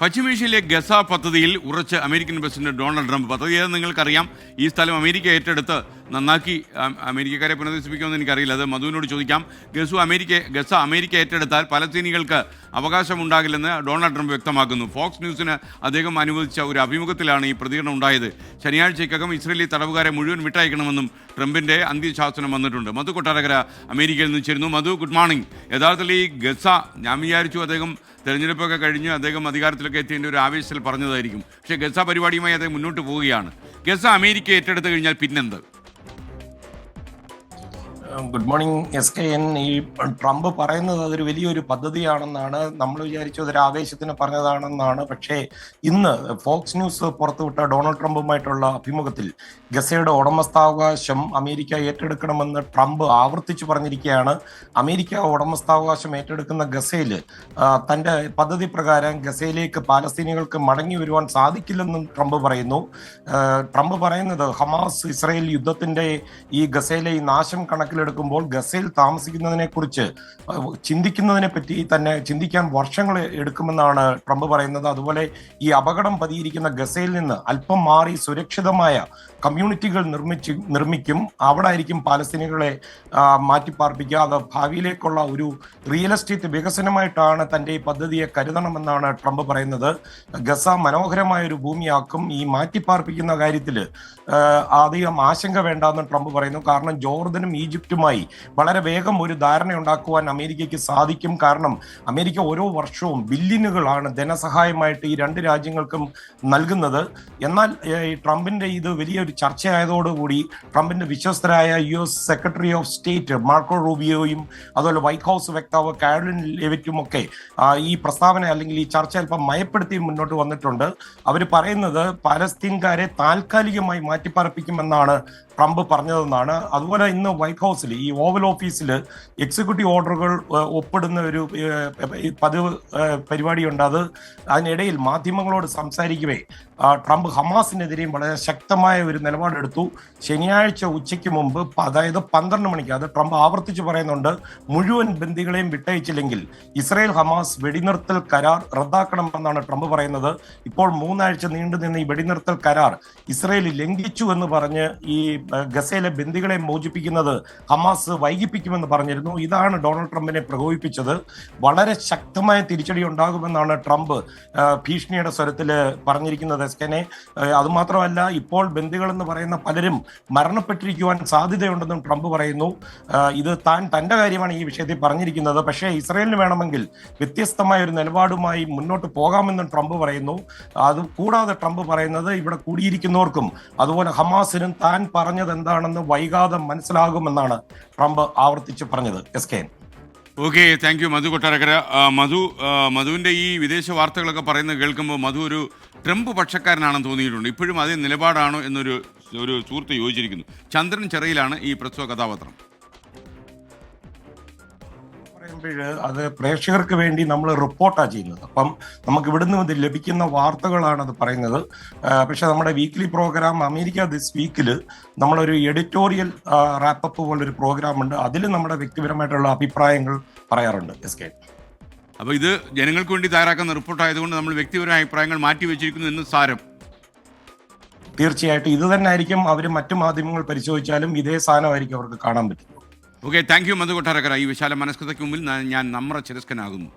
പശ്ചിമേഷ്യയിലെ ഗസ പദ്ധതിയിൽ ഉറച്ച് അമേരിക്കൻ പ്രസിഡന്റ് ഡൊണാൾഡ് ട്രംപ്. പദ്ധതി ഏതെന്ന് നിങ്ങൾക്കറിയാം. ഈ സ്ഥലം അമേരിക്ക ഏറ്റെടുത്ത് നന്നാക്കി അമേരിക്കക്കാരെ പുനരധിവസിപ്പിക്കുമെന്ന് എനിക്കറിയില്ല, അത് മധുവിനോട് ചോദിക്കാം. ഗസ അമേരിക്ക ഏറ്റെടുത്താൽ പലസ്തീനികൾക്ക് അവകാശമുണ്ടാകില്ലെന്ന് ഡൊണാൾഡ് ട്രംപ് വ്യക്തമാക്കുന്നു. ഫോക്സ് ന്യൂസിന് അദ്ദേഹം അനുവദിച്ച ഒരു അഭിമുഖത്തിലാണ് ഈ പ്രതികരണം ഉണ്ടായത്. ശനിയാഴ്ചയ്ക്കകം ഇസ്രയേലി തടവുകാരെ മുഴുവൻ വിട്ടയക്കണമെന്നും ട്രംപിൻ്റെ അന്ത്യശാസനം വന്നിട്ടുണ്ട്. മധു കൊട്ടാരക്കര അമേരിക്കയിൽ നിന്ന് ചേരുന്നു. മധു, ഗുഡ് മോർണിംഗ്. യഥാർത്ഥത്തിൽ ഈ ഗസ, ഞാൻ വിചാരിച്ചു അദ്ദേഹം തെരഞ്ഞെടുപ്പൊക്കെ കഴിഞ്ഞ് അദ്ദേഹം അധികാരത്തിലൊക്കെ എത്തിയതിൻ്റെ ഒരു ആവേശത്തിൽ പറഞ്ഞതായിരിക്കും. പക്ഷേ ഗസ പരിപാടിയുമായി അദ്ദേഹം മുന്നോട്ട് പോവുകയാണ്. ഗസ അമേരിക്ക ഏറ്റെടുത്ത് കഴിഞ്ഞാൽ പിന്നെന്ത്? Good morning SKN. ഈ ട്രംപ് പറയുന്നത് അതൊരു വലിയൊരു പദ്ധതിയാണെന്നാണ്. നമ്മൾ വിചാരിച്ചു അതൊരു ആവേശത്തിന് പറഞ്ഞതാണെന്നാണ്. പക്ഷേ ഇന്ന് ഫോക്സ് ന്യൂസ് പുറത്തുവിട്ട ഡൊണാൾഡ് ട്രംപുമായിട്ടുള്ള അഭിമുഖത്തിൽ ഗസയുടെ ഉടമസ്ഥാവകാശം അമേരിക്ക ഏറ്റെടുക്കണമെന്ന് ട്രംപ് ആവർത്തിച്ചു പറഞ്ഞിരിക്കുകയാണ്. അമേരിക്ക ഉടമസ്ഥാവകാശം ഏറ്റെടുക്കുന്ന ഗസയിൽ തൻ്റെ പദ്ധതി പ്രകാരം ഗസയിലേക്ക് പാലസ്തീനികൾക്ക് മടങ്ങി വരുവാൻ സാധിക്കില്ലെന്നും ട്രംപ് പറയുന്നു. ട്രംപ് പറയുന്നത് ഹമാസ് ഇസ്രായേൽ യുദ്ധത്തിൻ്റെ ഈ ഗസയിലെ ഈ നാശം കണക്കിലെടുക്കുമ്പോൾ ഗസയിൽ താമസിക്കുന്നതിനെ കുറിച്ച് ചിന്തിക്കുന്നതിനെ പറ്റി തന്നെ ചിന്തിക്കാൻ വർഷങ്ങൾ എടുക്കുമെന്നാണ് ട്രംപ് പറയുന്നത്. അതുപോലെ ഈ അപകടം പതിയിരിക്കുന്ന ഗസയിൽ നിന്ന് അല്പം മാറി സുരക്ഷിതമായ കമ്മ്യൂണിറ്റികൾ നിർമ്മിക്കും. അവിടെ ആയിരിക്കും പാലസ്തീനികളെ മാറ്റിപ്പാർപ്പിക്കുക. അത് ഭാവിയിലേക്കുള്ള ഒരു റിയൽ എസ്റ്റേറ്റ് വികസനമായിട്ടാണ് തൻ്റെ ഈ പദ്ധതിയെ കരുതണമെന്നാണ് ട്രംപ് പറയുന്നത്. ഗസ മനോഹരമായ ഒരു ഭൂമിയാക്കും. ഈ മാറ്റിപ്പാർപ്പിക്കുന്ന കാര്യത്തിൽ അധികം ആശങ്ക വേണ്ടെന്ന് ട്രംപ് പറയുന്നു. കാരണം ജോർദനും ഈജിപ്തുമായി വളരെ വേഗം ഒരു ധാരണ ഉണ്ടാക്കുവാൻ അമേരിക്കയ്ക്ക് സാധിക്കും. കാരണം അമേരിക്ക ഓരോ വർഷവും ബില്യനുകളാണ് ധനസഹായമായിട്ട് ഈ രണ്ട് രാജ്യങ്ങൾക്കും നൽകുന്നത്. എന്നാൽ ഈ ട്രംപിന്റെ ഇത് വലിയൊരു ചർച്ചയായതോടുകൂടി ട്രംപിന്റെ വിശ്വസ്തരായ US secretary of state Marco റൂബിയോയും അതുപോലെ വൈറ്റ് ഹൗസ് വക്താവ് കാരോലിൻ ലെവിറ്റും ഒക്കെ ഈ പ്രസ്താവന അല്ലെങ്കിൽ ഈ ചർച്ച അല്പം മയപ്പെടുത്തി മുന്നോട്ട് വന്നിട്ടുണ്ട്. അവർ പറയുന്നത് പാലസ്തീൻകാരെ താൽക്കാലികമായി മാറ്റിപ്പാർപ്പിക്കുമെന്നാണ് ട്രംപ് പറഞ്ഞതെന്നാണ്. അതുപോലെ ഇന്ന് വൈറ്റ് ഹൗസിൽ ഈ ഓവൽ ഓഫീസിൽ എക്സിക്യൂട്ടീവ് ഓർഡറുകൾ ഒപ്പിടുന്ന ഒരു പതിവ് പരിപാടിയുണ്ട്. അതിനിടയിൽ മാധ്യമങ്ങളോട് സംസാരിക്കവേ ട്രംപ് ഹമാസിനെതിരെയും വളരെ ശക്തമായ ഒരു നിലപാടെടുത്തു. ശനിയാഴ്ച ഉച്ചയ്ക്ക് മുമ്പ്, അതായത് 12 മണിക്ക്, അത് ട്രംപ് ആവർത്തിച്ച് പറയുന്നുണ്ട്, മുഴുവൻ ബന്ദികളെയും വിട്ടയച്ചില്ലെങ്കിൽ ഇസ്രായേൽ ഹമാസ് വെടിനിർത്തൽ കരാർ റദ്ദാക്കണമെന്നാണ് ട്രംപ് പറയുന്നത്. ഇപ്പോൾ 3 ആഴ്ച നീണ്ടുനിന്ന ഈ വെടിനിർത്തൽ കരാർ ഇസ്രായേൽ ലംഘിച്ചു എന്ന് പറഞ്ഞ് ഈ ഗസയിലെ ബന്ദികളെ മോചിപ്പിക്കുന്നത് ഹമാസ് വൈകിപ്പിക്കുമെന്ന് പറഞ്ഞിരുന്നു. ഇതാണ് ഡൊണാൾഡ് ട്രംപിനെ പ്രകോപിപ്പിച്ചത്. വളരെ ശക്തമായ തിരിച്ചടി ഉണ്ടാകുമെന്നാണ് ട്രംപ് ഭീഷണിയുടെ സ്വരത്തിൽ പറഞ്ഞിരിക്കുന്നത്. എസ്കനെ അതുമാത്രമല്ല, ഇപ്പോൾ ബന്ദികൾ എന്ന് പറയുന്ന പലരും മരണപ്പെട്ടിരിക്കുവാൻ സാധ്യതയുണ്ടെന്നും ട്രംപ് പറയുന്നു. ഇത് തൻ്റെ കാര്യമാണ് ഈ വിഷയത്തിൽ പറഞ്ഞിരിക്കുന്നത്. പക്ഷേ ഇസ്രായേലിന് വേണമെങ്കിൽ വ്യത്യസ്തമായ ഒരു നിലപാടുമായി മുന്നോട്ട് പോകാമെന്നും ട്രംപ് പറയുന്നു. അത് കൂടാതെ ട്രംപ് പറയുന്നത് ഇവിടെ കൂടിയിരിക്കുന്നവർക്കും അതുപോലെ ഹമാസിനും താൻ പറഞ്ഞത് എന്താണെന്ന് വൈകാതെ മനസ്സിലാകുമെന്നാണ് ട്രംപ് ആവർത്തിച്ച് പറഞ്ഞത്. SKN. ഓക്കെ, താങ്ക് യു മധു കൊട്ടാരക്കര. മധുവിൻ്റെ ഈ വിദേശ വാർത്തകളൊക്കെ പറയുന്നത് കേൾക്കുമ്പോൾ മധു ഒരു ട്രംപ് പക്ഷക്കാരനാണെന്ന് തോന്നിയിട്ടുണ്ട്. ഇപ്പോഴും അതേ നിലപാടാണോ എന്നൊരു സുഹൃത്ത് യോജിച്ചിരിക്കുന്നു. ചന്ദ്രൻ ചെറയിലാണ് ഈ പ്രസ്തുത കഥാപാത്രം. അത് പ്രേക്ഷകർക്ക് വേണ്ടി നമ്മൾ റിപ്പോർട്ടാണ് ചെയ്യുന്നത്. അപ്പം നമുക്ക് ഇവിടുന്ന് ലഭിക്കുന്ന വാർത്തകളാണ് അത് പറയുന്നത്. പക്ഷെ നമ്മുടെ വീക്ക്ലി പ്രോഗ്രാം അമേരിക്ക ദിസ് വീക്കിൽ നമ്മളൊരു എഡിറ്റോറിയൽ റാപ്പപ്പ് പോലൊരു പ്രോഗ്രാം ഉണ്ട്. അതിൽ നമ്മുടെ വ്യക്തിപരമായിട്ടുള്ള അഭിപ്രായങ്ങൾ പറയാറുണ്ട്. SKN. അപ്പോൾ ഇത് ജനങ്ങൾക്ക് വേണ്ടി തയ്യാറാക്കുന്ന റിപ്പോർട്ടായതുകൊണ്ട് നമ്മൾ വ്യക്തിപരമായ അഭിപ്രായങ്ങൾ മാറ്റിവെച്ചിരിക്കുന്നു എന്ന് സാരം. തീർച്ചയായിട്ടും ഇത് തന്നെ ആയിരിക്കും അവർ മറ്റു മാധ്യമങ്ങൾ പരിശോധിച്ചാലും ഇതേ സാധനമായിരിക്കും അവർക്ക് കാണാൻ പറ്റുന്നത്. ഓക്കെ, താങ്ക് യു മധു കൊട്ടാരക്കര. ഈ വിശാല മനസ്കതയ്ക്ക് മുമ്പിൽ ഞാൻ നമ്ര ചിരസ്കനാകുന്നു.